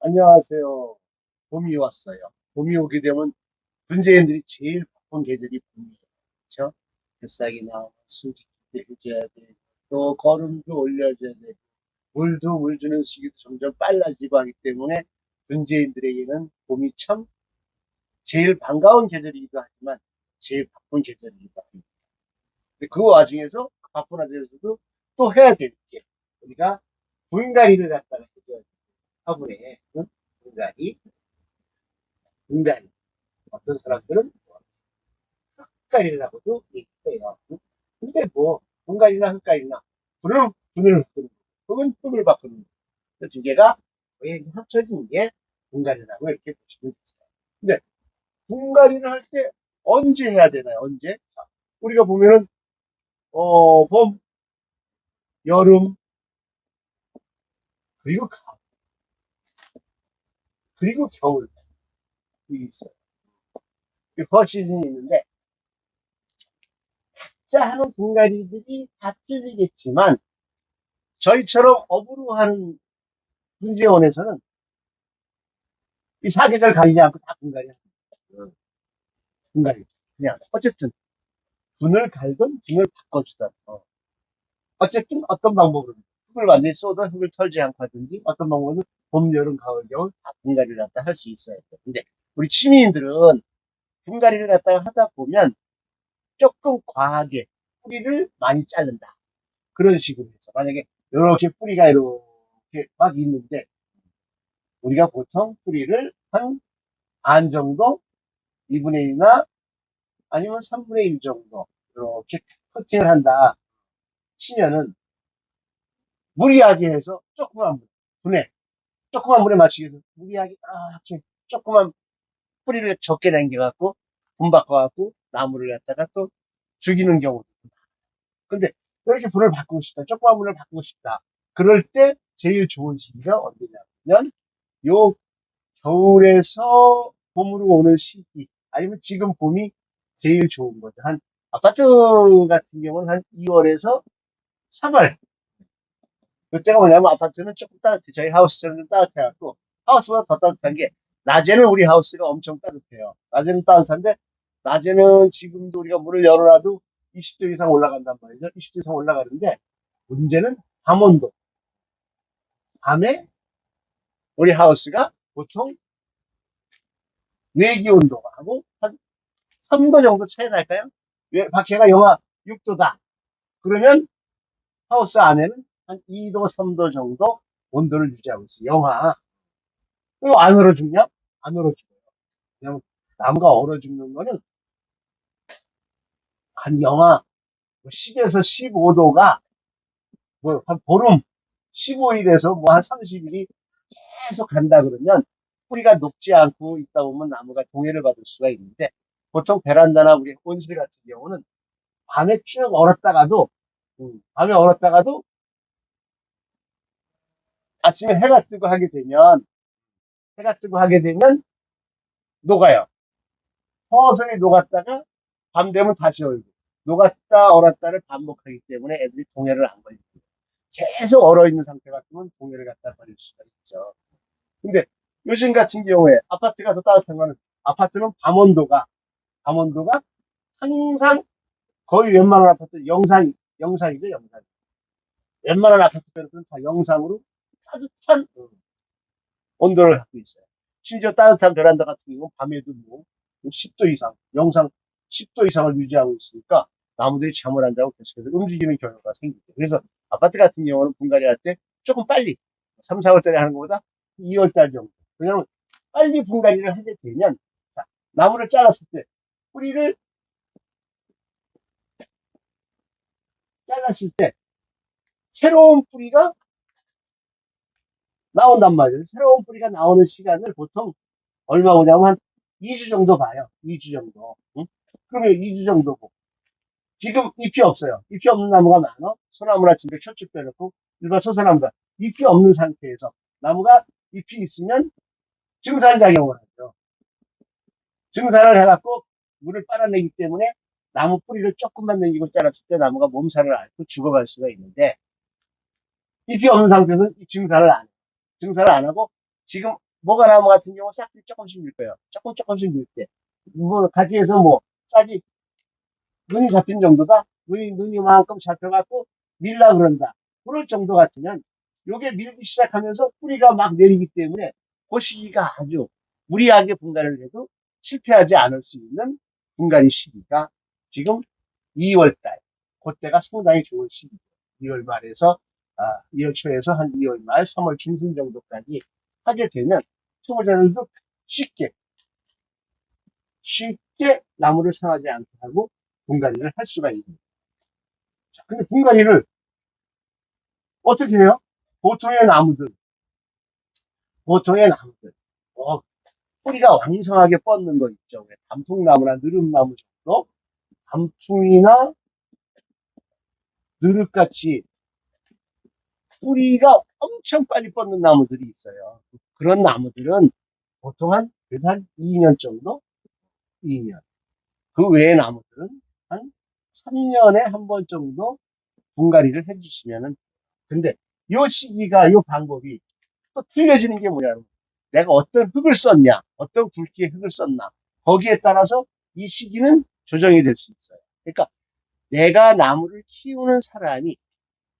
안녕하세요. 봄이 왔어요. 봄이 오게 되면 분재인들이 제일 바쁜 계절이 봄이에요. 그렇죠? 뱃삭이 나오면 수직도 해줘야 돼. 또 거름도 올려줘야 돼. 물도 물 주는 시기도 점점 빨라지고 하기 때문에 분재인들에게는 봄이 참 제일 반가운 계절이기도 하지만 제일 바쁜 계절이기도 합니다. 근데 그 와중에서 바쁜 와중에서도 또 해야 될 게 우리가 분갈이를 갖다가 해줘야 돼. 화분에 응? 분갈이, 분갈이. 어떤 사람들은 흙갈이라고도 얘기해요. 근데 뭐 분갈이나 흙갈이나 분을 바꾸는 거, 혹은 흙을 바꾸는 거. 그 두 개가 거의 합쳐진 게 분갈이라고 이렇게 보시면 되세요. 근데 분갈이를 할 때 언제 해야 되나요? 언제? 자, 우리가 보면은 봄, 여름, 그리고 가을, 그리고 겨울 이 있어요. 이 시즌이 있는데 자 하는 분갈이들이 다 틀리겠지만 저희처럼 업으로 하는 분재원에서는 이 사계절 가리지 않고 다 분갈이 합니다. 분갈이. 그냥 어쨌든 분을 갈든 분을 바꿔주든 어쨌든 어떤 방법으로 흙을 완전히 쏟아 흙을 털지 않고 하든지 어떤 방법으로 봄, 여름, 가을, 겨울 다 분갈이를 갖다 할 수 있어야 돼요. 근데 우리 취미인들은 분갈이를 갖다가 하다 보면 조금 과하게 뿌리를 많이 자른다. 그런 식으로 해서 만약에 이렇게 뿌리가 이렇게 막 있는데 우리가 보통 뿌리를 한 반 정도 2분의 1이나 아니면 3분의 1 정도 이렇게 커팅을 한다 치면은 무리하게 해서 조그만 분에 조그만 물에 맞추기 위해서 무리하게 이렇게 조그만 뿌리를 적게 남겨갖고 분 바꿔갖고 나무를 갖다가 또 죽이는 경우도. 근데 이렇게 분을 바꾸고 싶다, 조그만 분을 바꾸고 싶다, 그럴 때 제일 좋은 시기가 언제냐면 요 겨울에서 봄으로 오는 시기 아니면 지금 봄이 제일 좋은 거죠. 한 아파트 같은 경우는 한 2월에서 3월. 그때가 뭐냐면 아파트는 조금 따뜻해. 저희 하우스처럼 좀 따뜻해갖고 하우스보다 더 따뜻한 게 낮에는 우리 하우스가 엄청 따뜻해요. 낮에는 따뜻한데 낮에는 지금도 우리가 문을 열어놔도 20도 이상 올라간단 말이죠. 20도 이상 올라가는데 문제는 밤 온도. 밤에 우리 하우스가 보통 내기 온도가 하고 한 3도 정도 차이 날까요? 밖에가 영하 6도다. 그러면 하우스 안에는 한 2도, 3도 정도 온도를 유지하고 있어요. 영하. 이거 안 얼어 죽냐? 안 얼어 죽어요. 그냥 나무가 얼어 죽는 거는 한 영하 10에서 15도가 뭐 한 보름, 15일에서 뭐 한 30일이 계속 간다 그러면 뿌리가 녹지 않고 있다 보면 나무가 동해를 받을 수가 있는데 보통 베란다나 우리 온실 같은 경우는 밤에 쭉 얼었다가도 밤에 얼었다가도 아침에 해가 뜨고 하게 되면 녹아요. 서서히 녹았다가 밤 되면 다시 얼고 녹았다 얼었다를 반복하기 때문에 애들이 동해를 안 걸리고 계속 얼어있는 상태 같으면 동해를 갖다 버릴 수가 있죠. 근데 요즘 같은 경우에 아파트가 더 따뜻한 거는 아파트는 밤온도가 항상 거의 웬만한 아파트 영상이죠, 영상. 웬만한 아파트들은 다 영상으로 따뜻한 온도를 갖고 있어요. 심지어 따뜻한 베란다 같은 경우는 밤에도 뭐 10도 이상, 영상 10도 이상을 유지하고 있으니까 나무들이 잠을 안 자고 계속해서 움직이는 경우가 생기죠. 그래서 아파트 같은 경우는 분갈이 할 때 조금 빨리 3, 4월달에 하는 것보다 2월달 정도. 왜냐하면 빨리 분갈이를 하게 되면 자, 나무를 잘랐을 때 뿌리를 잘랐을 때 새로운 뿌리가 나온단 말이에요. 새로운 뿌리가 나오는 시간을 보통 얼마 오냐면 한 2주 정도 봐요. 2주 정도. 응? 그러면 2주 정도고. 지금 잎이 없어요. 잎이 없는 나무가 많아. 소나무나 진백 철쭉 빼놓고 일반 소사나무다. 잎이 없는 상태에서 나무가 잎이 있으면 증산작용을 하죠. 증산을 해갖고 물을 빨아내기 때문에 나무 뿌리를 조금만 남기고 잘랐을 때 나무가 몸살을 앓고 죽어갈 수가 있는데 잎이 없는 상태에서는 증산을 안 해요. 증산을 안 하고 지금 모가나무 같은 경우 싹들이 조금씩 밀 거예요. 조금씩 밀 때. 뭐, 가지에서 뭐, 싹이 눈이 잡힌 정도다? 눈이 만큼 잡혀갖고 밀라 그런다. 그럴 정도 같으면 요게 밀기 시작하면서 뿌리가 막 내리기 때문에 그 시기가 아주 무리하게 분갈이를 해도 실패하지 않을 수 있는 분갈이 시기가 지금 2월달. 그때가 상당히 좋은 시기. 2월 말에서, 2월 초에서 한 2월 말, 3월 중순 정도까지 하게 되면 초보자들도 쉽게 나무를 상하지 않게 하고 분갈이를 할 수가 있는. 자, 근데 분갈이를 어떻게 해요? 보통의 나무들, 보통의 나무들, 어, 뿌리가 왕성하게 뻗는 거 있죠. 단풍나무나 느릅나무 정도, 단풍이나 느릅같이 뿌리가 엄청 빨리 뻗는 나무들이 있어요. 그런 나무들은 보통 그래도 한 2년 정도? 2년. 그 외의 나무들은 한 3년에 한 번 정도 분갈이를 해주시면은, 근데 요 시기가, 요 방법이 또 틀려지는 게 뭐냐면, 내가 어떤 흙을 썼냐, 어떤 굵기의 흙을 썼나, 거기에 따라서 이 시기는 조정이 될 수 있어요. 그러니까 내가 나무를 키우는 사람이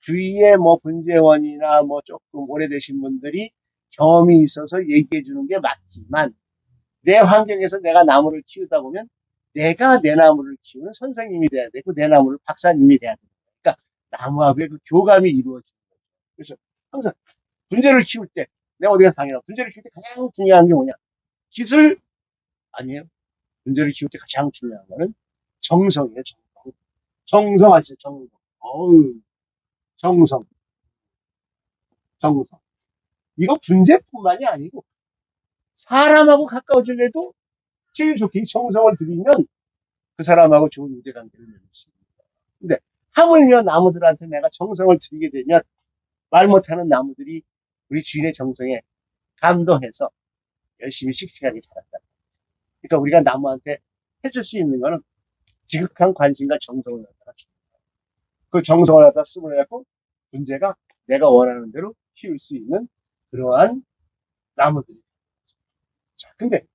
주위에 뭐 분재원이나 뭐 조금 오래되신 분들이 경험이 있어서 얘기해 주는 게 맞지만, 내 환경에서 내가 나무를 키우다 보면 내가 내 나무를 키우는 선생님이 돼야 되고 내 나무를 박사님이 돼야 돼요. 그러니까 나무하고의 그 교감이 이루어지는 거죠. 그래서 항상 분재를 키울 때, 내가 어디 가서 당연하고, 분재를 키울 때 가장 중요한 게 뭐냐? 기술 아니에요. 분재를 키울 때 가장 중요한 거는 정성이에요. 정성. 정성 아시죠? 정성. 어우, 정성. 정성. 이거 분재뿐만이 아니고 사람하고 가까워지려도 제일 좋게 정성을 들이면 그 사람하고 좋은 유대관계를 맺을 수 있습니다. 근데 하물며 나무들한테 내가 정성을 들이게 되면 말 못하는 나무들이 우리 주인의 정성에 감동해서 열심히 씩씩하게 자란다. 그러니까 우리가 나무한테 해줄 수 있는 거는 지극한 관심과 정성을 갖다가 줍니다. 그 정성을 갖다 쓰고 해갖고 문제가 내가 원하는 대로 키울 수 있는 그러한 나무들이. 자, 근데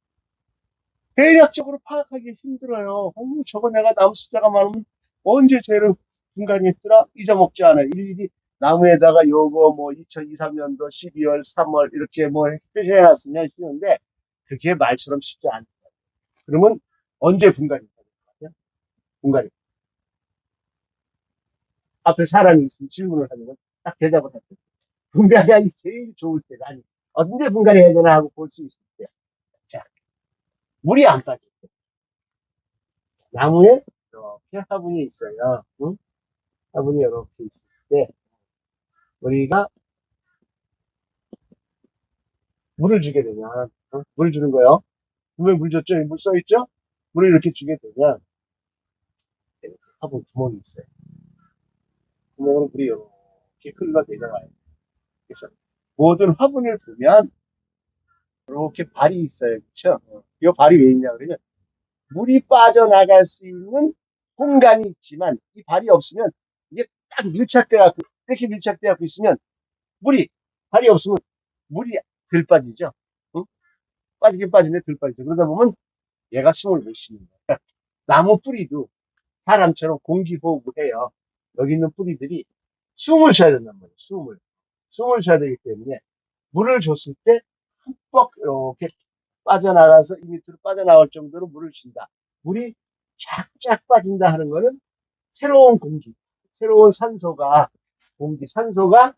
대략적으로 파악하기 힘들어요. 저거 내가 나무 숫자가 많으면 언제 쟤를 분간했더라? 잊어먹지 않아요. 일일이 나무에다가 요거 뭐 2023년도 12월, 3월 이렇게 뭐 표시해놨으면 쉬운데 그게 말처럼 쉽지 않아요. 그러면 언제 분간이 돼요? 분간이. 앞에 사람이 있으면 질문을 하면 딱 대답을 할때 분간이 제일 좋을 때가 아니 언제 분간해야 되나 하고 볼 수 있을 때. 자, 물이 안 빠질 때. 나무에 이렇게 화분이 있어요. 응? 화분이 이렇게 있을 때 우리가 물을 주게 되면 물 주는 거요. 분명히 물 줬죠? 물 써있죠? 물을 이렇게 주게 되면 화분 구멍이 있어요. 구멍으로 물이 이렇게 흘러 내려와요. 그래서 모든 화분을 보면 이렇게 발이 있어요. 그렇죠? 이 발이 왜 있냐 그러면 물이 빠져나갈 수 있는 공간이 있지만 이 발이 없으면 이게 딱 밀착돼 갖고 이렇게 밀착돼 갖고 있으면 물이 발이 없으면 물이 덜 빠지죠. 응? 빠지긴 빠지네 덜 빠지죠. 그러다 보면 얘가 숨을 못 쉬는 거야. 나무 뿌리도 사람처럼 공기 호흡을 해요. 여기 있는 뿌리들이 숨을 쉬어야 된단 말이에요. 숨을 쉬어야 되기 때문에 물을 줬을 때 흠뻑 이렇게 빠져나가서 이 밑으로 빠져나올 정도로 물을 준다. 물이 쫙쫙 빠진다 하는 거는 새로운 공기, 새로운 산소가 산소가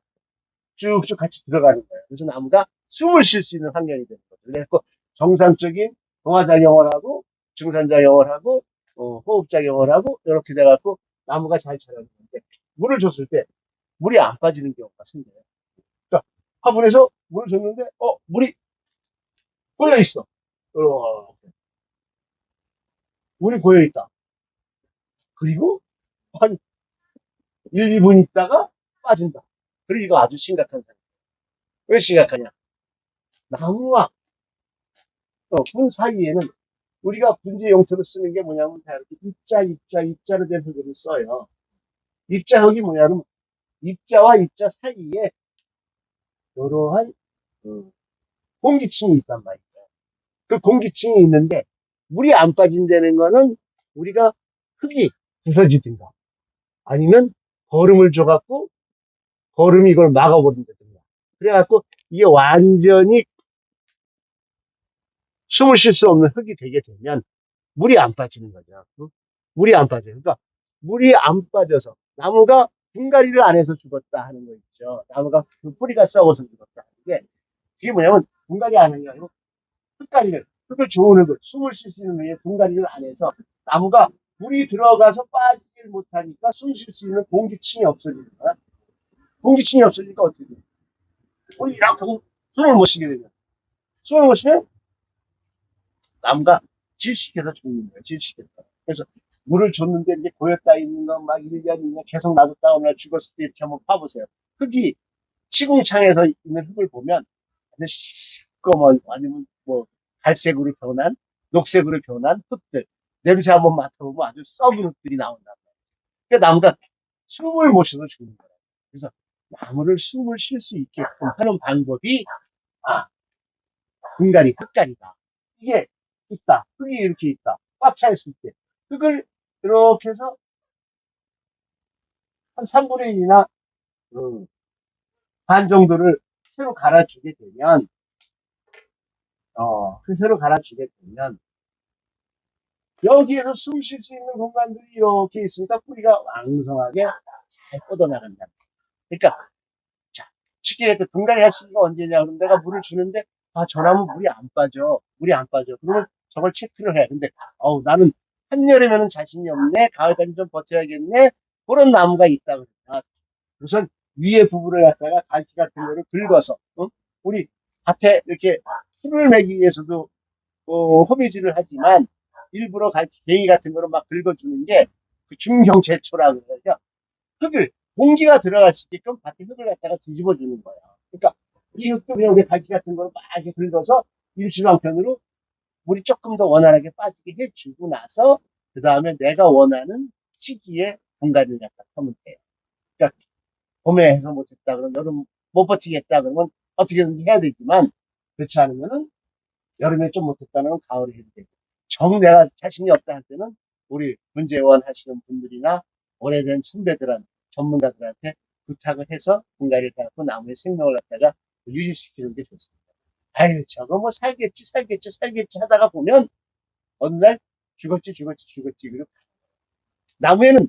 쭉쭉 같이 들어가는 거예요. 그래서 나무가 숨을 쉴 수 있는 환경이 되는 거죠. 그래서 정상적인 동화작용을 하고 증산작용을 하고 호흡작용을 하고 이렇게 돼갖고 나무가 잘 자라는 건데 물을 줬을 때 물이 안 빠지는 경우가 생겨요. 그러니까 화분에서 물을 줬는데 물이 고여 있어. 물이 고여 있다. 그리고 한 1, 2분 있다가 빠진다. 그리고 이거 아주 심각한 상황. 왜 심각하냐? 나무와 분 사이에는 우리가 분재 용토로 쓰는 게 뭐냐면 다 이렇게 입자로 된 흙을 써요. 입자흙이 뭐냐면 입자와 입자 사이에 이러한 공기층이 있단 말이에요. 그 공기층이 있는데 물이 안 빠진다는 거는 우리가 흙이 부서지든가 아니면 거름을 줘갖고 거름이 이걸 막아버린다든가 그래갖고 이게 완전히 숨을 쉴 수 없는 흙이 되게 되면 물이 안 빠지는 거죠. 응? 물이 안 빠져요. 그러니까 물이 안 빠져서 나무가 분갈이를 안 해서 죽었다 하는 거 있죠. 나무가 그 뿌리가 썩어서 죽었다 하는 게 그게 뭐냐면 분갈이 안 하는 게 아니고 흙가리를 흙을 좋은 흙을 숨을 쉴 수 있는 흙에 분갈이를 안 해서 나무가 물이 들어가서 빠지질 못하니까 숨 쉴 수 있는 공기층이 없어지는 거야. 공기층이 없어지니까 어떻게 돼? 우리 이렇게 숨을 못 쉬게 되면 숨을 못 쉬면 나무가 질식해서 죽는 거예요. 질식해서. 그래서 물을 줬는데 이제 고였다 있는 거 막 1년, 2년 계속 놔뒀다 오늘 죽었을 때 이렇게 한번 파보세요. 흙이 시궁창에서 있는 흙을 보면 아주 시꺼먼 아니면 뭐 갈색으로 변한 녹색으로 변한 흙들 냄새 한번 맡아보면 아주 썩은 흙들이 나온단 말이에요. 그러니까 나무가 숨을 못 쉬어서 죽는 거예요. 그래서 나무를 숨을 쉴 수 있게끔 하는 방법이 아 분갈이 흙갈이다. 이게 있다. 흙이 이렇게 있다. 꽉 차 있을 때 흙을 이렇게 해서 한 3분의 1이나 반 정도를 새로 갈아주게 되면 그 새로 갈아주게 되면 여기에서 숨 쉴 수 있는 공간들이 이렇게 있으니까 뿌리가 왕성하게 잘 뻗어나간다. 그러니까 자, 쉽게 얘기해 분갈이 할 시기가 언제냐 그럼 내가 물을 주는데 저 나무 물이 안 빠져. 물이 안 빠져. 그러면 저걸 체크를 해. 근데 나는 한여름에는 자신이 없네. 가을까지 좀 버텨야겠네. 그런 나무가 있다 그러니까 우선 위에 부분을 갖다가 갈치 같은 거를 긁어서 우리 밭에 이렇게 풀을 매기 위해서도 호미질을 하지만 일부러 갈치 갱이 같은 거를 막 긁어주는 게 그 중경제초라고 그래요. 그러니까 흙을 공기가 들어갈 수 있게끔 밭에 흙을 갖다가 뒤집어 주는 거예요. 그러니까 이 흙도 그냥 우리 갈치 같은 거를 막 이렇게 긁어서 일시방편으로 물이 조금 더 원활하게 빠지게 해주고 나서 그 다음에 내가 원하는 시기에 분갈이를 갖다 하면 돼요. 그러니까 봄에 해서 못했다 그러면 여름 못 버티겠다 그러면 어떻게든지 해야 되지만 그렇지 않으면은 여름에 좀 못했다면 가을에 해도 되고 정 내가 자신이 없다 할 때는 우리 문제원 하시는 분들이나 오래된 선배들한 전문가들한테 부탁을 해서 분갈이를 갖고 나무의 생명을 갖다가 유지시키는 게 좋습니다. 아유 저거 뭐 살겠지 하다가 보면 어느 날 죽었지 그리고 나무에는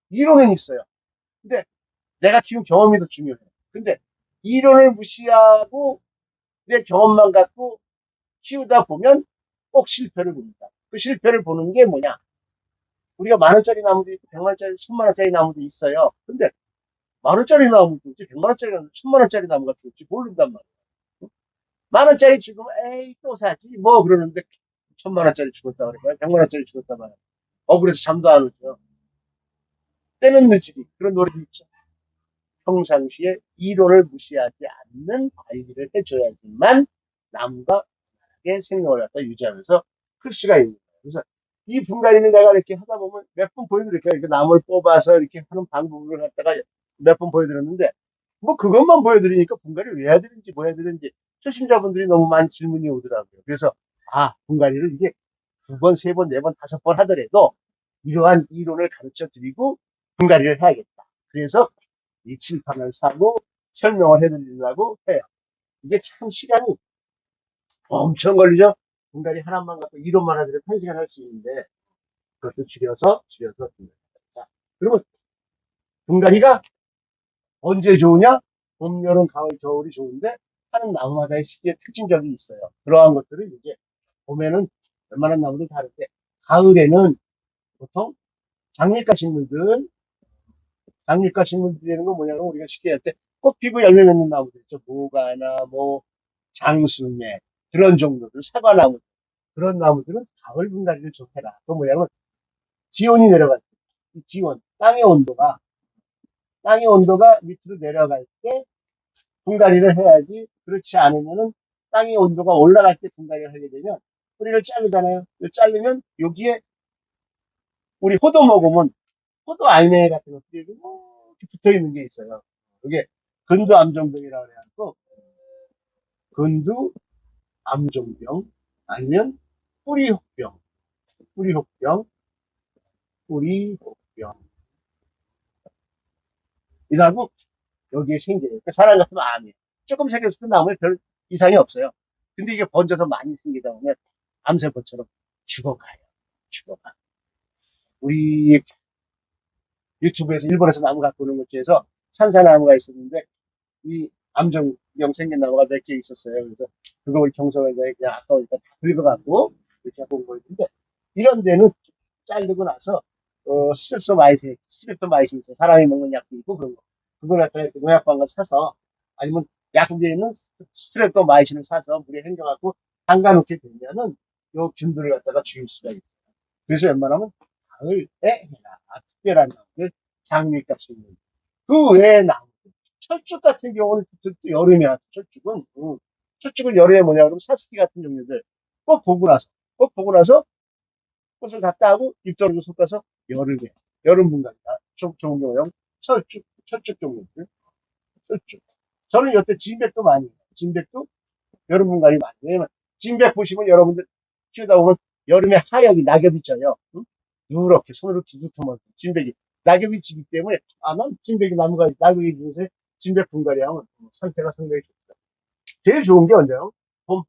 이론은 있어요. 근데 내가 키운 경험이 더 중요해. 근데 이론을 무시하고 내 경험만 갖고 키우다 보면 꼭 실패를 봅니다. 그 실패를 보는 게 뭐냐? 우리가 10,000원짜리 나무도 있고 100만원짜리, 1000만원짜리 나무도 있어요. 근데 10,000원짜리 나무도 있지 100만원짜리 나무, 1000만원짜리 나무가 좋을지 모른단 말이에요. 10,000원짜리 죽으면 에이 또 사지 뭐 그러는데 1000만원짜리 죽었다 그래요. 100만원짜리 죽었다 말이에요. 억울해서 잠도 안 오죠. 때는 늦으리 그런 노래도 있죠. 평상시에 이론을 무시하지 않는 관리를 해줘야지만 나무가 생명을 갖다 유지하면서 클 수가 있는 거예요. 그래서 이 분갈이는 내가 이렇게 하다 보면 몇 번 보여드릴게요. 이렇게 나무를 뽑아서 이렇게 하는 방법을 갖다가 몇 번 보여드렸는데 뭐 그것만 보여드리니까 분갈이를 왜 해야 되는지 뭐 해야 되는지 초심자분들이 너무 많이 질문이 오더라고요. 그래서 분갈이를 이게 2번, 3번, 4번, 5번 하더라도 이러한 이론을 가르쳐 드리고 분갈이를 해야겠다. 그래서 이 칠판을 사고 설명을 해드리려고 해요. 이게 참 시간이 엄청 걸리죠? 분갈이 하나만 갖고 이론만 하더라도 1시간 할 수 있는데 그것도 줄여서 분갈이. 그러면 분갈이가 언제 좋으냐? 봄, 여름, 가을, 겨울이 좋은데 하는 나무마다의 시기의 특징적이 있어요. 그러한 것들을 이제 봄에는 웬만한 나무들 다른데 가을에는 보통 장미과 식물들 장미과 식물들이라는 건 뭐냐면 우리가 쉽게 할 때 꽃 피고 열매 맺는 나무들 있죠. 모가나 뭐 장수매 그런 정도들 사과나무 그런 나무들은 가을 분갈이를 좀 해라. 그 뭐냐면 지온이 내려갈 때, 이 지온 땅의 온도가 밑으로 내려갈 때 분갈이를 해야지. 그렇지 않으면은 땅의 온도가 올라갈 때 분갈이를 하게 되면 뿌리를 자르잖아요. 자르면 여기에 우리 호도 먹으면 호도 알맹이 같은 것들이 이렇게 붙어 있는 게 있어요. 그게 근두암정동이라고 그래갖고 근두 암종병, 아니면 뿌리혹병, 뿌리혹병, 뿌리혹병. 이라고 여기에 생겨요. 그러니까 사람 같으면 암이에요. 조금 생겼을 때 나오면 별 이상이 없어요. 근데 이게 번져서 많이 생기다 보면 암세포처럼 죽어가요. 죽어가. 우리 유튜브에서 일본에서 나무 갖고 오는 것 중에서 산사나무가 있었는데 이 암종병 생긴 나무가 몇 개 있었어요. 그래서 그거 우리 경성에서 그냥 아까우니까 다 긁어갖고 이렇게 하고 온 거였는데 이런 데는 자르고 나서 스트립토마이신 있어요. 사람이 먹는 약도 있고 그런 거. 그걸 갖다가 이렇게 농약방 가서 사서 아니면 약국에 있는 스트립토마이신을 사서 물에 헹겨갖고 담가놓게 되면은 요 균들을 갖다가 죽일 수가 있어요. 그래서 웬만하면 가을에 해라. 특별한 나무들 장미같이 있는 그 외에 나무 철쭉 같은 경우는 여름이야. 철쭉은 철쭉은 여름에 뭐냐 그러면 사스키 같은 종류들 꼭 보고 나서 꽃을 갖다 하고 잎더러도 섞어서 여름에 여름 분갈이다. 좀 좋은 경우는 철쭉 종류들 철쭉. 저는 여태 진백도 많이 해요. 진백도 여름 분갈이 많이 해요. 왜냐면 진백 보시면 여러분들 키우다 보면 여름에 하엽이 낙엽이 져요. 응? 누렇게 손으로 두둑하면 진백이 낙엽이 지기 때문에 난 진백이 나무가 낙엽이 지면서 진백 분갈이 하면 상태가 상당히 좋다. 제일 좋은 게 언제요? 봄,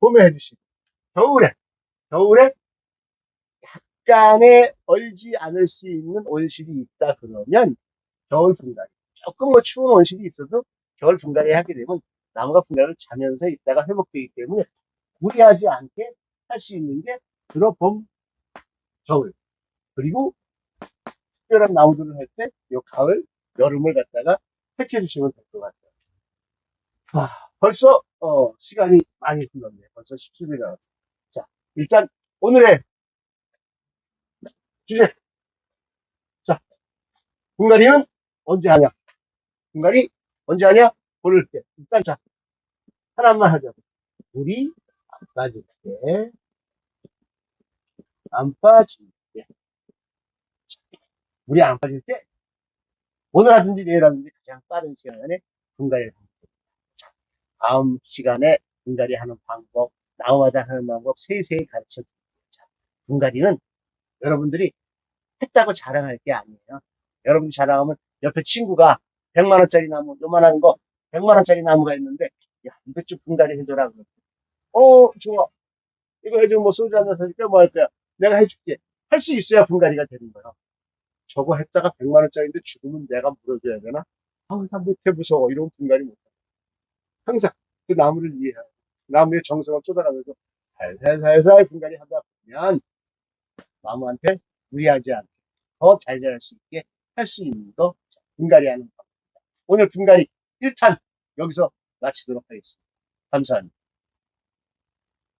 봄에 해주시고 겨울에 약간의 얼지 않을 수 있는 온실이 있다 그러면 겨울 분갈이. 조금 뭐 추운 온실이 있어도 겨울 분갈이 하게 되면 나무가 분갈이를 자면서 있다가 회복되기 때문에 무리하지 않게 할 수 있는 게 주로 봄, 겨울. 그리고 특별한 나무들을 할 때 요 가을, 여름을 갖다가 택해 주시면 될 것 같아요. 벌써 시간이 많이 흘렀네요. 벌써 17분이 나왔어요. 자, 일단 오늘의 주제. 자, 분갈이는 언제 하냐? 분갈이 언제 하냐? 고를 때. 일단 자, 하나만 하자. 물이 안 빠질 때, 안 빠질 때. 물이 안 빠질 때, 오늘 하든지 내일 하든지 가장 빠른 시간 안에 분갈이를 합니다. 자, 다음 시간에 분갈이 하는 방법, 나무마다 하는 방법 세세히 가르쳐 드릴게요. 자, 분갈이는 여러분들이 했다고 자랑할 게 아니에요. 여러분이 자랑하면 옆에 친구가 100만원짜리 나무, 요만한 거, 100만원짜리 나무가 있는데, 야, 이것 좀 분갈이 해줘라. 좋아. 이거 해주면 뭐 소주 한잔 사줄게, 뭐 할 거야. 내가 해줄게. 할 수 있어야 분갈이가 되는 거야. 저거 했다가 100만원짜리인데 죽으면 내가 물어줘야 되나? 나 못해, 무서워. 이런 분갈이 못해. 항상 그 나무를 이해하고, 나무의 정성을 쏟아가면서 살살살살 분갈이 하다 보면, 나무한테 무리하지 않게 더 잘 자랄 수 있게 할 수 있는 거 분갈이 하는 법. 오늘 분갈이 1탄 여기서 마치도록 하겠습니다. 감사합니다.